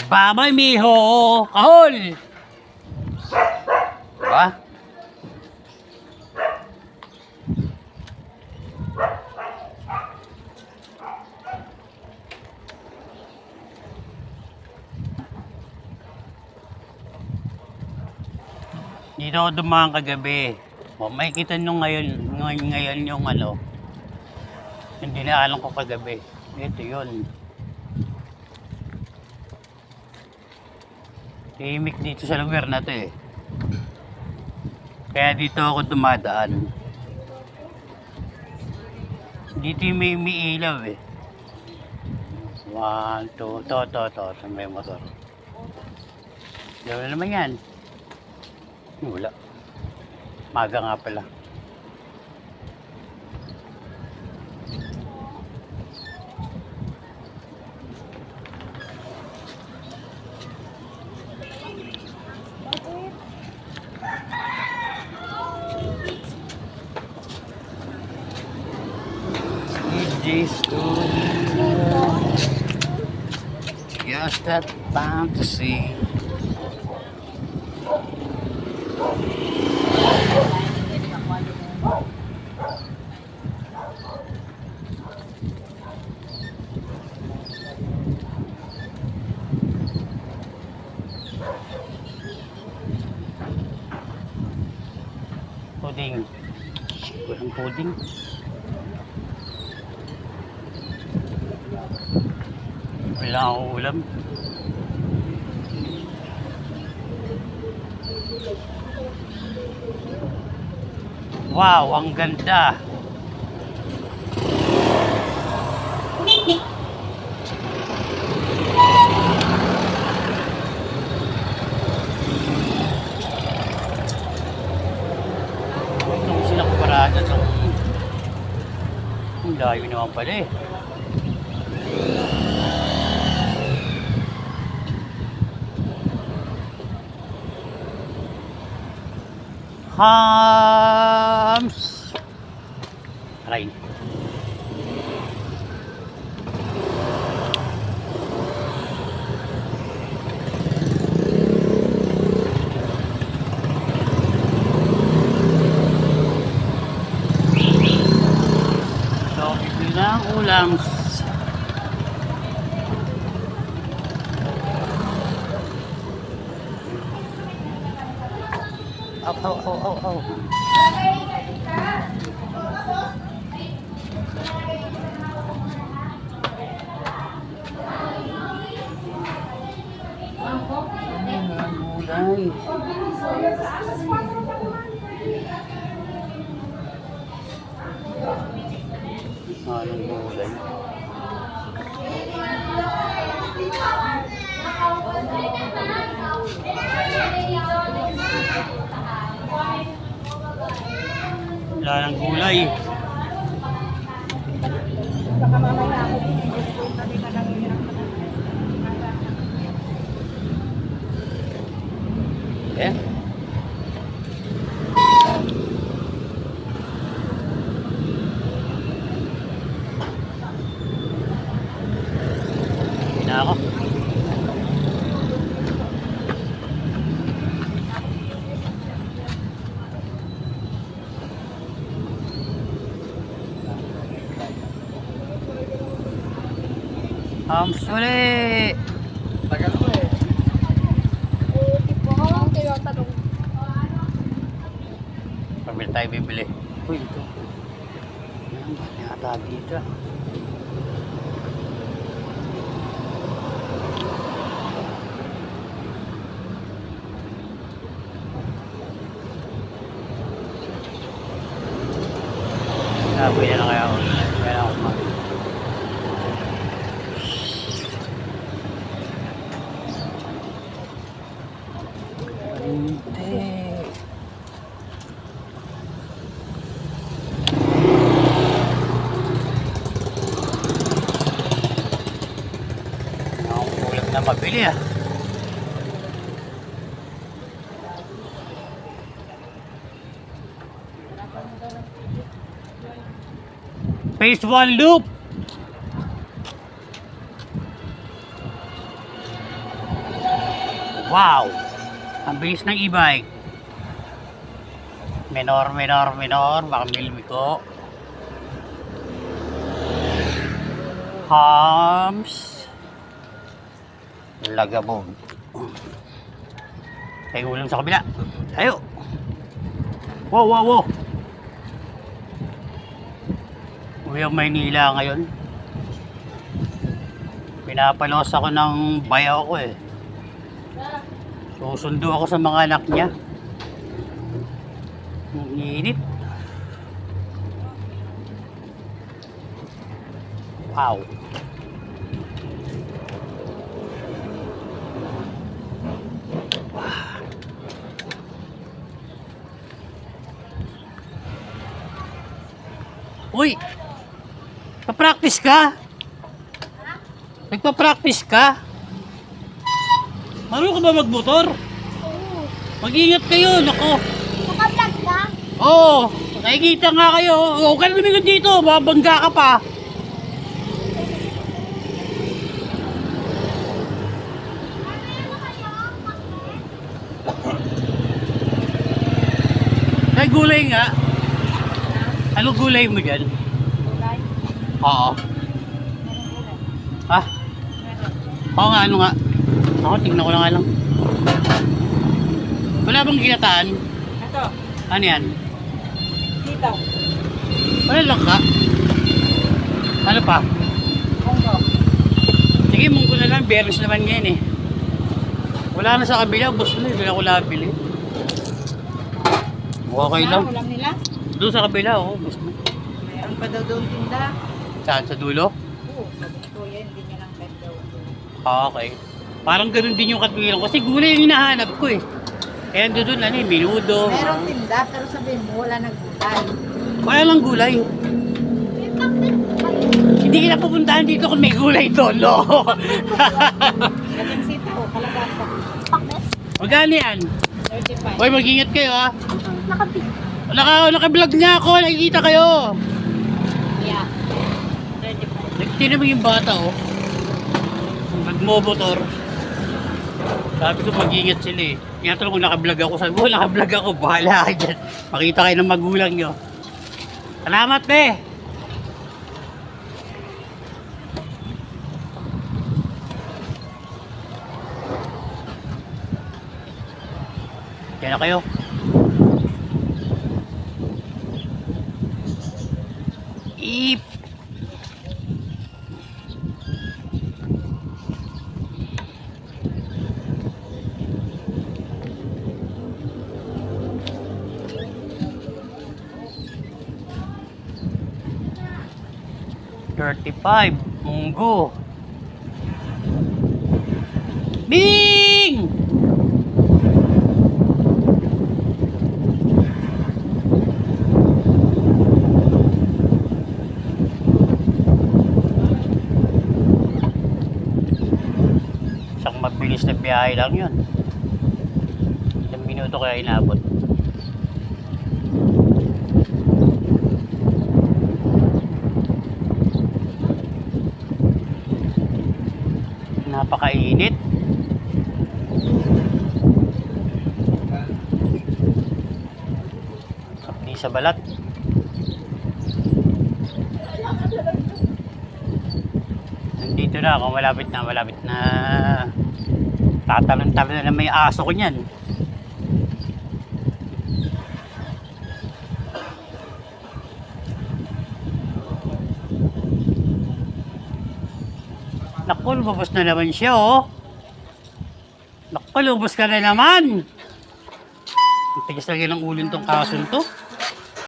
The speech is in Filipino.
Pamay miho, kahol. Diba? Dito ako dumaan kagabi. O, makikita nyo ngayon yung ano, yung dinaanan ko kagabi. Ito yun. Tahimik dito sa lugar na to eh. Kaya dito ako dumadaan. Dito yung may ilaw eh. 1, 2, to, sa may motor. Gawin naman yan. Wala. Maga nga pala. Just that fantasy. Puding. Walang puding. Wala akong ulam. Wow, ang ganda. Itong sinakparada to. Ang layo naman pala eh. Hams. Aray. So, bibili na ang ulam. Oh. Gulay. Anong gulay? Wala ng gulay. Eh? Hina ako. Suli! Tagal ko eh. Tipo ako, tinatanong. Pamili tayo bibili. Uy, ito. Yan, ba't yata dito? Sabi na kaya ako. Kaya ako mag- na mabili ah. Phase 1 loop. Wow! Ang bilis ng e-bike. Minor. Baka milmi ko. Hams. Lagabog. Tayo ulam sa kabila. Tayo. Wow. Uwi ang Maynila ngayon. Pinapalos ako ng bayaw ko eh. Susundo ako sa mga anak niya. Ang init. Wow. Uy! Pa-practice ka? Nagpa-practice ka? Marunong ka ba magmotor? Oo. Mag-ingat kayo, nako. Naka-vlog ka? Oo, nakikita nga kayo. Huwag ka na lumingod dito, mabangga ka pa. May gulay nga. Ano gulay mo dyan? Gulay. Oo. Ah? Oo nga, ano nga? Ako, tingnan ko lang. Wala bang ginataan? Ito, Ano yan? sitaw, Wala lang ka? Ano pa? munggo. Sige, munggo na lang. Berries naman ngayon eh. Wala na sa kabila. Gusto na. Hindi ako nabili. Okay lang. Ulam nila. Doon sa kabila, oh. Gusto na. Mayroon pa daw doon tinda. Saan? Sa dulo? Oo, sabi ko yan, hindi niya lang daw. Ah, okay. Parang ganun din yung katwiran ko. Kasi gulay yung hinahanap ko eh. Kaya doon ano eh, minudo. Mayroong tinda, pero sabihin mo, wala nang gulay. Wala lang gulay. May pakbit pa yun. Hindi kita pupuntahan dito kung may gulay doon, no? Ganyang sitaw, kalabasa. Pakbit? Magkano yan? 35. Hoy, mag-ingat kayo ah. Nakabit. Naka-vlog niya ako, nakikita kayo. Yeah. 35. Tingnan mo yung bata oh. Nagmomotor. Sabi ko mag-ingat sila eh. Tinatanong kung naka-vlog ako. Sabi ko, naka-vlog ako. Bahala ka dyan. Makita kayo ng magulang nyo. Salamat be! Kaya na kayo. Ip! $35 munggo. Bing! Isang mabilis na biyahe lang yun. Ilang minuto kaya inabot. Napakainit. Sakli sa balat. Nandito na ako, malapit na. Tatalon-talon na may aso ko niyan. Naku, lumabas na naman siya, oh. Naku, lumabas ka na naman. Ang tigas lagi ng ulo nitong kason to.